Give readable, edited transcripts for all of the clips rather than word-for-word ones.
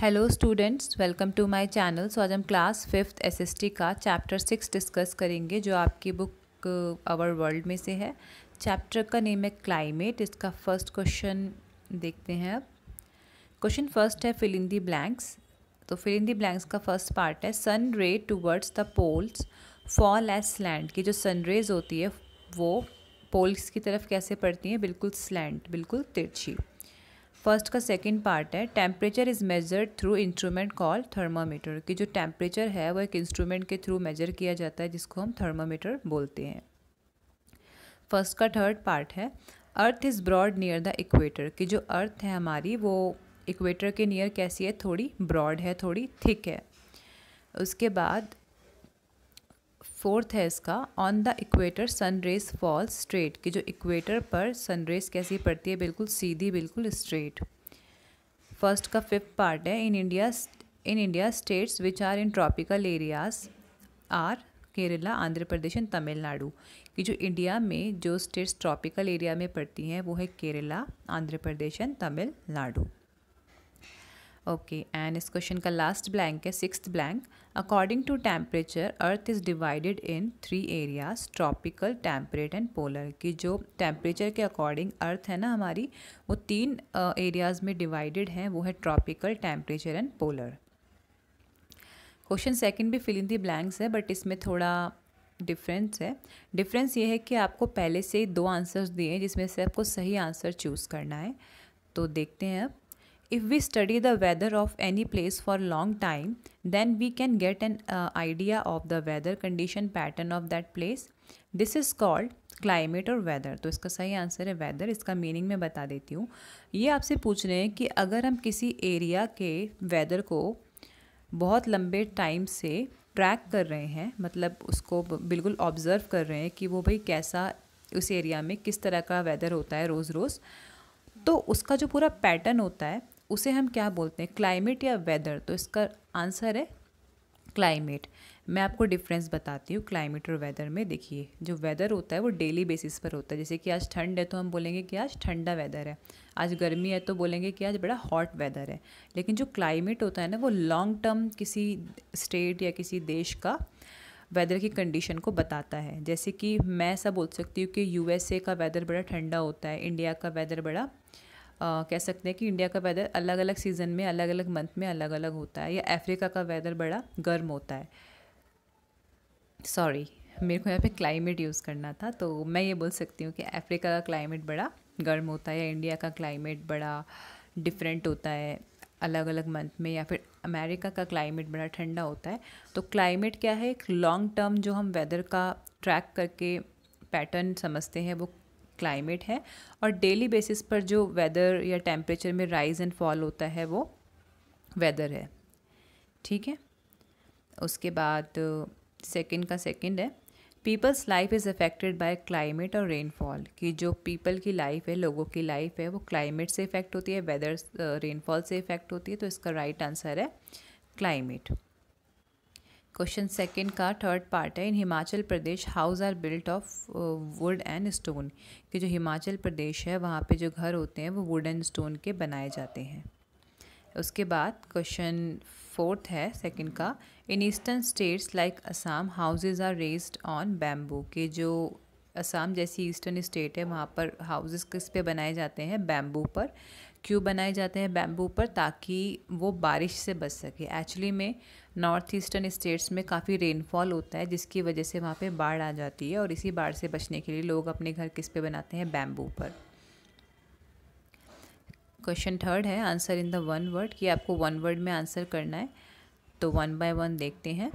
Hello students, welcome to my channel. So आज हम class 5th SST का chapter 6 discuss करेंगे जो आपकी बुक आवर वर्ल्ड में से है। चैप्टर का नेम है क्लाइमेट। इसका फर्स्ट क्वेश्चन देखते हैं अब। क्वेश्चन फर्स्ट है फिल इन दी ब्लैंक्स। तो फिल इन दी ब्लैंक्स का फर्स्ट पार्ट है sun rays towards the poles fall as slant. की जो सन रेज होती है वो पोल्स की तरफ कैसे पड़ती हैं, बिल्कुल स्लैंट, बिल्कुल तिरछी। फर्स्ट का सेकंड पार्ट है temperature is measured through instrument called thermometer. की जो टेम्परेचर है वो एक इंस्ट्रूमेंट के थ्रू मेजर किया जाता है जिसको हम थर्मामीटर बोलते हैं। फर्स्ट का थर्ड पार्ट है earth is broad near the equator. की जो अर्थ है हमारी वो इक्वेटर के नियर कैसी है, थोड़ी ब्रॉड है, थोड़ी थिक है। उसके बाद फोर्थ है इसका on the equator sun rays fall straight. कि जो इक्वेटर पर सन रेज कैसी पड़ती है, बिल्कुल सीधी, बिल्कुल स्ट्रेट। फर्स्ट का फिफ्थ पार्ट है in India states which are in tropical areas are Kerala, Andhra Pradesh and Tamil Nadu. कि जो इंडिया में जो स्टेट्स ट्रॉपिकल एरिया में पड़ती हैं वो है Kerala, Andhra Pradesh and Tamil Nadu. Okay, and इस क्वेश्चन का लास्ट ब्लैंक है sixth blank. According to temperature earth is divided in 3 areas tropical, temperate and polar. की जो टेम्परेचर के अकॉर्डिंग अर्थ है ना हमारी वो 3 एरियाज में डिवाइडेड हैं, वो है tropical, temperature and polar. Question second भी फिल इन दी ब्लैंक्स है बट इसमें थोड़ा डिफरेंस है। डिफरेंस ये है कि आपको पहले से ही 2 आंसर्स दिए हैं जिसमें से आपको सही आंसर चूज़ करना है। तो देखते हैं अब। If we study the weather of any place for long time, then we can get an idea of the weather condition pattern of that place. This is called climate और weather। तो इसका सही आंसर है weather। इसका meaning मैं बता देती हूँ। ये आपसे पूछ रहे हैं कि अगर हम किसी एरिया के वेदर को बहुत लंबे टाइम से ट्रैक कर रहे हैं, मतलब उसको बिल्कुल ऑब्ज़र्व कर रहे हैं कि वो भाई कैसा उस एरिया में किस तरह का वेदर होता है रोज़ रोज़, तो उसका जो पूरा पैटर्न होता है उसे हम क्या बोलते हैं, क्लाइमेट या वेदर। तो इसका आंसर है क्लाइमेट। मैं आपको डिफरेंस बताती हूँ क्लाइमेट और वेदर में। देखिए, जो वेदर होता है वो डेली बेसिस पर होता है। जैसे कि आज ठंड है तो हम बोलेंगे कि आज ठंडा वेदर है, आज गर्मी है तो बोलेंगे कि आज बड़ा हॉट वेदर है। लेकिन जो क्लाइमेट होता है ना वो लॉन्ग टर्म किसी स्टेट या किसी देश का वेदर की कंडीशन को बताता है। जैसे कि मैं ऐसा बोल सकती हूँ कि यूएसए का वेदर बड़ा ठंडा होता है, इंडिया का वेदर बड़ा कह सकते हैं कि इंडिया का वेदर अलग अलग सीज़न में, अलग अलग मंथ में अलग अलग होता है, या अफ्रीका का वेदर बड़ा गर्म होता है। सॉरी, मेरे को यहाँ पे क्लाइमेट यूज़ करना था, तो मैं ये बोल सकती हूँ कि अफ्रीका का क्लाइमेट बड़ा गर्म होता है, या इंडिया का क्लाइमेट बड़ा डिफरेंट होता है अलग अलग मंथ में, या फिर अमेरिका का क्लाइमेट बड़ा ठंडा होता है। तो क्लाइमेट क्या है, एक लॉन्ग टर्म जो हम वेदर का ट्रैक करके पैटर्न समझते हैं वो क्लाइमेट है, और डेली बेसिस पर जो वेदर या टेम्परेचर में राइज एंड फॉल होता है वो वेदर है। ठीक है। उसके बाद सेकंड का सेकंड है people's life is affected by climate और रेनफॉल। कि जो पीपल की लाइफ है, लोगों की लाइफ है, वो क्लाइमेट से इफेक्ट होती है, वेदर रेनफॉल से इफेक्ट होती है। तो इसका राइट आंसर है क्लाइमेट। क्वेश्चन सेकंड का थर्ड पार्ट है in Himachal Pradesh house are built of wood and stone. कि जो हिमाचल प्रदेश है वहाँ पे जो घर होते हैं वो वुड एंड स्टोन के बनाए जाते हैं। उसके बाद क्वेश्चन फोर्थ है सेकंड का in eastern states like Assam houses are raised on bamboo. के जो असम जैसी ईस्टर्न स्टेट है वहाँ पर हाउसेस किस पे बनाए जाते हैं, बैम्बू पर। क्यों बनाए जाते हैं बैम्बू पर, ताकि वो बारिश से बच सके। एक्चुअली में नॉर्थ ईस्टर्न स्टेट्स में काफ़ी रेनफॉल होता है जिसकी वजह से वहाँ पे बाढ़ आ जाती है, और इसी बाढ़ से बचने के लिए लोग अपने घर किस पे बनाते हैं, बैम्बू पर। क्वेश्चन थर्ड है answer in the one word. कि आपको वन वर्ड में आंसर करना है, तो 1 बाय 1 देखते हैं।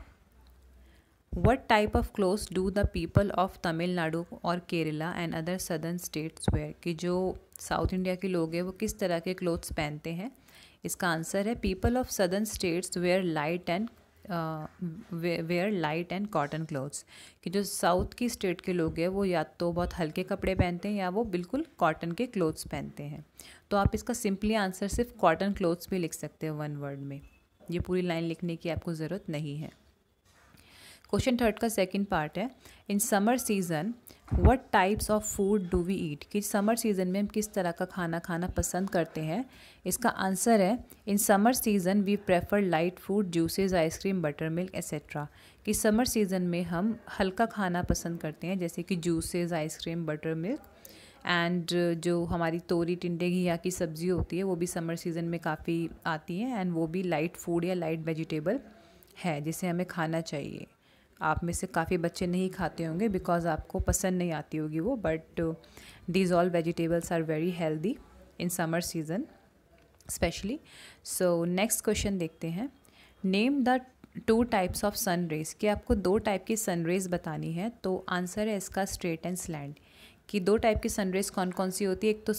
What type of clothes do the people of Tamil Nadu और Kerala and other southern states wear. कि जो साउथ इंडिया के लोग हैं वो किस तरह के क्लोथ्स पहनते हैं। इसका आंसर है people of southern states wear light and cotton clothes. कि जो साउथ की स्टेट के लोग हैं वो या तो बहुत हल्के कपड़े पहनते हैं या वो बिल्कुल कॉटन के क्लोथ्स पहनते हैं। तो आप इसका सिंपली आंसर सिर्फ कॉटन क्लोथ्स भी लिख सकते हो वन वर्ड में। ये पूरी लाइन लिखने की आपको ज़रूरत नहीं है। क्वेश्चन थर्ड का सेकंड पार्ट है, in summer season what types of food do we eat, कि समर सीज़न में हम किस तरह का खाना खाना पसंद करते हैं। इसका आंसर है in summer season we prefer light food, juices, ice cream, butter milk etcetera, कि समर सीज़न में हम हल्का खाना पसंद करते हैं जैसे कि juices, ice cream, butter milk and जो हमारी तोरी, टिंडे, घिया की सब्ज़ी होती है वो भी समर सीज़न में काफ़ी आती है एंड वो भी लाइट फूड या लाइट वेजिटेबल है जिसे हमें खाना चाहिए। आप में से काफ़ी बच्चे नहीं खाते होंगे बिकॉज आपको पसंद नहीं आती होगी वो, but these all vegetables are very healthy in summer season specially. So next question देखते हैं, name the 2 types of sun rays, कि आपको 2 टाइप की सन रेज बतानी है। तो आंसर है इसका स्ट्रेट एंड स्लैंट, कि 2 टाइप की सन रेज कौन कौन सी होती है, एक तो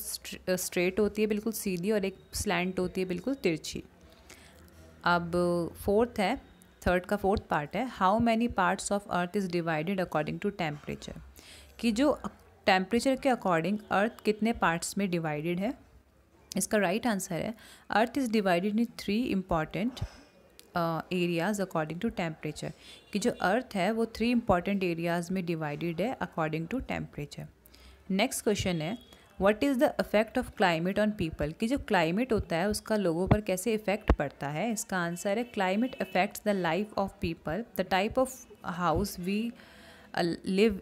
स्ट्रेट होती है बिल्कुल सीधी और एक स्लैंट होती है बिल्कुल तिरछी। अब फोर्थ है, थर्ड का फोर्थ पार्ट है, how many parts of earth is divided according to temperature, कि जो टेम्परेचर के अकॉर्डिंग अर्थ कितने पार्ट्स में डिवाइडेड है। इसका राइट आंसर है earth is divided in 3 important areas according to temperature, कि जो अर्थ है वो 3 इम्पॉर्टेंट एरियाज़ में डिवाइडेड है according to temperature. Next question है, what is the effect of climate on people, कि जो क्लाइमेट होता है उसका लोगों पर कैसे इफेक्ट पड़ता है। इसका आंसर है climate affects the life of people, the type of house we live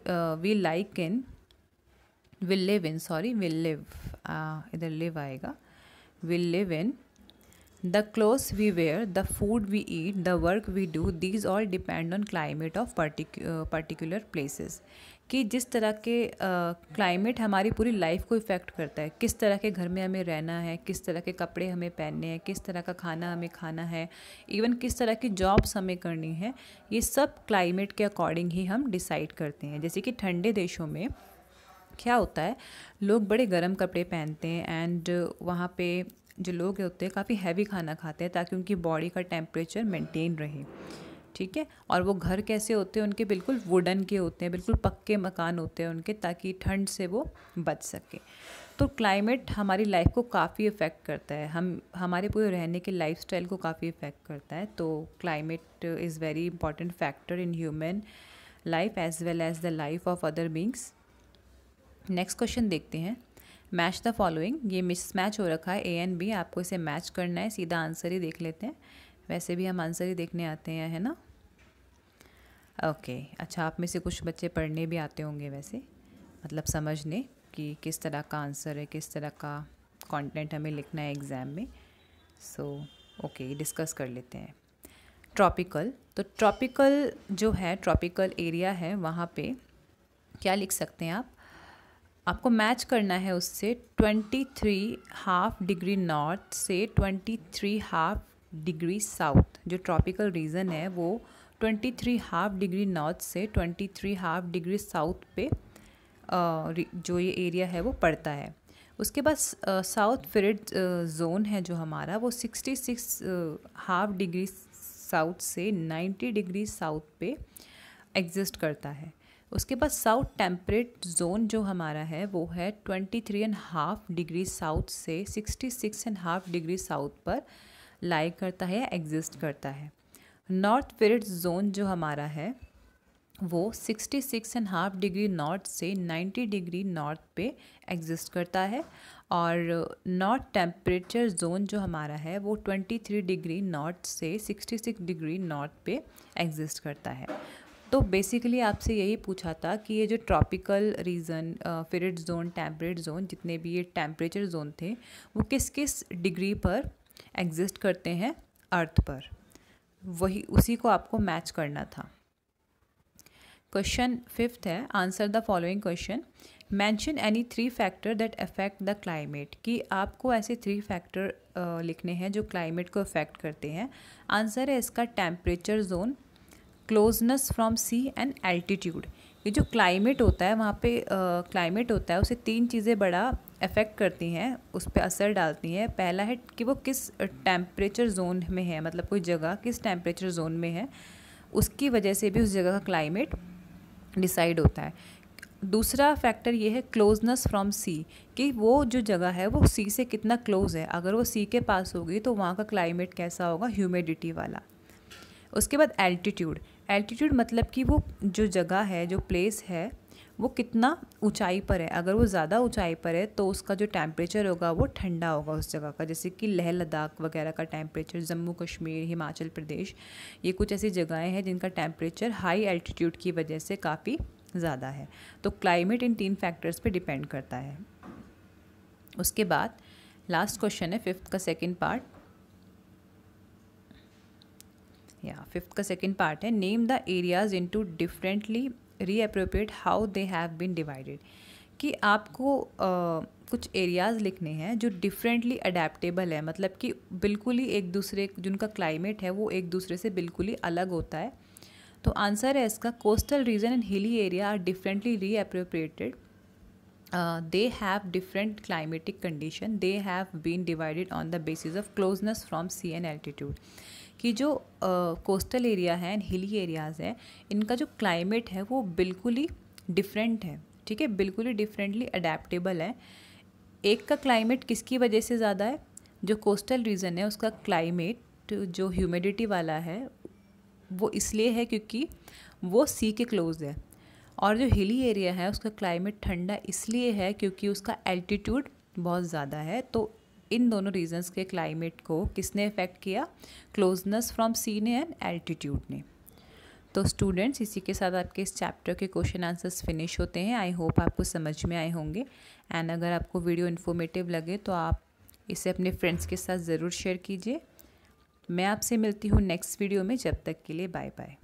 इधर लिव आएगा, will live in, the clothes we wear, the food we eat, the work we do, these all depend on climate of particular places, कि जिस तरह के climate हमारी पूरी life को effect करता है, किस तरह के घर में हमें रहना है, किस तरह के कपड़े हमें पहनने हैं, किस तरह का खाना हमें खाना है, इवन किस तरह की जॉब्स हमें करनी है, ये सब क्लाइमेट के अकॉर्डिंग ही हम डिसाइड करते हैं। जैसे कि ठंडे देशों में क्या होता है, लोग बड़े गर्म कपड़े पहनते हैं एंड वहाँ पे जो लोग होते हैं काफ़ी हैवी खाना खाते हैं ताकि उनकी बॉडी का टेम्परेचर मेंटेन रहे, ठीक है। और वो घर कैसे होते हैं उनके, बिल्कुल वुडन के होते हैं, बिल्कुल पक्के मकान होते हैं उनके, ताकि ठंड से वो बच सके। तो क्लाइमेट हमारी लाइफ को काफ़ी इफ़ेक्ट करता है, हमारे पूरे रहने के लाइफस्टाइल को काफ़ी इफ़ेक्ट करता है। तो climate is very important factor in human life as well as the life of other beings. Next question देखते हैं, मैच द फॉलोइंग, ये मिसमैच हो रखा है ए एंड बी, आपको इसे मैच करना है, सीधा आंसर ही देख लेते हैं, वैसे भी हम आंसर ही देखने आते हैं, है ना। ओके अच्छा, आप में से कुछ बच्चे पढ़ने भी आते होंगे वैसे, मतलब समझने कि किस तरह का आंसर है, किस तरह का कंटेंट हमें लिखना है एग्ज़ाम में। सो ओके, डिस्कस कर लेते हैं। ट्रॉपिकल, तो ट्रॉपिकल जो है, ट्रॉपिकल एरिया है, वहाँ पे क्या लिख सकते हैं आप, आपको मैच करना है उससे 23.5 डिग्री नॉर्थ से 23.5 डिग्री साउथ। जो ट्रॉपिकल रीजन है वो 23.5 डिग्री नॉर्थ से 23.5 डिग्री साउथ पे जो ये एरिया है वो पड़ता है। उसके बाद साउथ फ्रिड जोन है जो हमारा, वो 66.5 डिग्री साउथ से 90 डिग्री साउथ पे एग्जिस्ट करता है। उसके बाद साउथ टेम्परेट जोन जो हमारा है वो है 23.5 डिग्री साउथ से 66.5 डिग्री साउथ पर लाई करता है या एग्जिस्ट करता है। नॉर्थ फ्रिड जोन जो हमारा है वो 66.5 डिग्री नॉर्थ से 90 डिग्री नॉर्थ पे एग्जिस्ट करता है। और नॉर्थ टेम्परेचर जोन जो हमारा है वो 23 डिग्री नॉर्थ से 66 डिग्री नॉर्थ पे एग्जिस्ट करता है। तो बेसिकली आपसे यही पूछा था कि ये जो tropical region, frigid zone, temperate zone, जितने भी ये टेम्परेचर जोन थे वो किस किस डिग्री पर एग्जिस्ट करते हैं अर्थ पर, वही उसी को आपको मैच करना था। क्वेश्चन 5th है, answer the following question, mention any 3 factor that affect the climate, कि आपको ऐसे 3 फैक्टर लिखने हैं जो क्लाइमेट को अफेक्ट करते हैं। आंसर है इसका temperature zone, closeness from sea and altitude. ये जो क्लाइमेट होता है वहाँ पे क्लाइमेट होता है उसे 3 चीज़ें बड़ा अफेक्ट करती हैं, उस पर असर डालती हैं। पहला है कि वो किस टेम्परेचर जोन में है, मतलब कोई जगह किस टेम्परेचर जोन में है, उसकी वजह से भी उस जगह का क्लाइमेट डिसाइड होता है। दूसरा फैक्टर ये है क्लोजनेस फ्रॉम सी, कि वो जो जगह है वो सी से कितना क्लोज है, अगर वो सी के पास होगी तो वहाँ का क्लाइमेट कैसा होगा, ह्यूमिडिटी वाला। उसके बाद एल्टीट्यूड, एल्टीट्यूड मतलब कि वो जो जगह है, जो प्लेस है, वो कितना ऊंचाई पर है। अगर वो ज़्यादा ऊंचाई पर है तो उसका जो टेम्परेचर होगा वो ठंडा होगा उस जगह का, जैसे कि लेह लद्दाख वगैरह का टेम्परेचर, जम्मू कश्मीर, हिमाचल प्रदेश, ये कुछ ऐसी जगहें हैं जिनका टेम्परेचर हाई एल्टीट्यूड की वजह से काफ़ी ज़्यादा है। तो क्लाइमेट इन 3 फैक्टर्स पे डिपेंड करता है। उसके बाद लास्ट क्वेश्चन है फिफ्थ का सेकेंड पार्ट, फिफ्थ का सेकेंड पार्ट है, name the areas into differently reappropriate how they have been divided. कि आपको कुछ एरियाज़ लिखने हैं जो डिफरेंटली अडेप्टेबल है, मतलब कि बिल्कुल ही एक दूसरे, जिनका क्लाइमेट है वो एक दूसरे से बिल्कुल ही अलग होता है। तो आंसर है इसका, coastal region and hilly area are differently reappropriated, they have different climatic condition, they have been divided on the basis of closeness from sea and altitude। कि जो कोस्टल एरिया है एंड हिली एरियाज़ हैं, इनका जो climate है वो बिल्कुल ही different है, ठीक है, बिल्कुल ही डिफरेंटली अडेप्टेबल है। एक का क्लाइमेट किसकी वजह से ज़्यादा है, जो कोस्टल रीजन है उसका क्लाइमेट जो ह्यूमिडिटी वाला है वो इसलिए है क्योंकि वो सी के क्लोज है, और जो हिली एरिया है उसका क्लाइमेट ठंडा इसलिए है क्योंकि उसका एल्टीट्यूड बहुत ज़्यादा है। तो इन दोनों रीजंस के क्लाइमेट को किसने इफ़ेक्ट किया, क्लोजनेस फ्रॉम सी ने एंड एल्टीट्यूड ने। तो स्टूडेंट्स, इसी के साथ आपके इस चैप्टर के क्वेश्चन आंसर्स फिनिश होते हैं। आई होप आपको समझ में आए होंगे, एंड अगर आपको वीडियो इन्फॉर्मेटिव लगे तो आप इसे अपने फ्रेंड्स के साथ ज़रूर शेयर कीजिए। मैं आपसे मिलती हूँ नेक्स्ट वीडियो में, जब तक के लिए बाय बाय।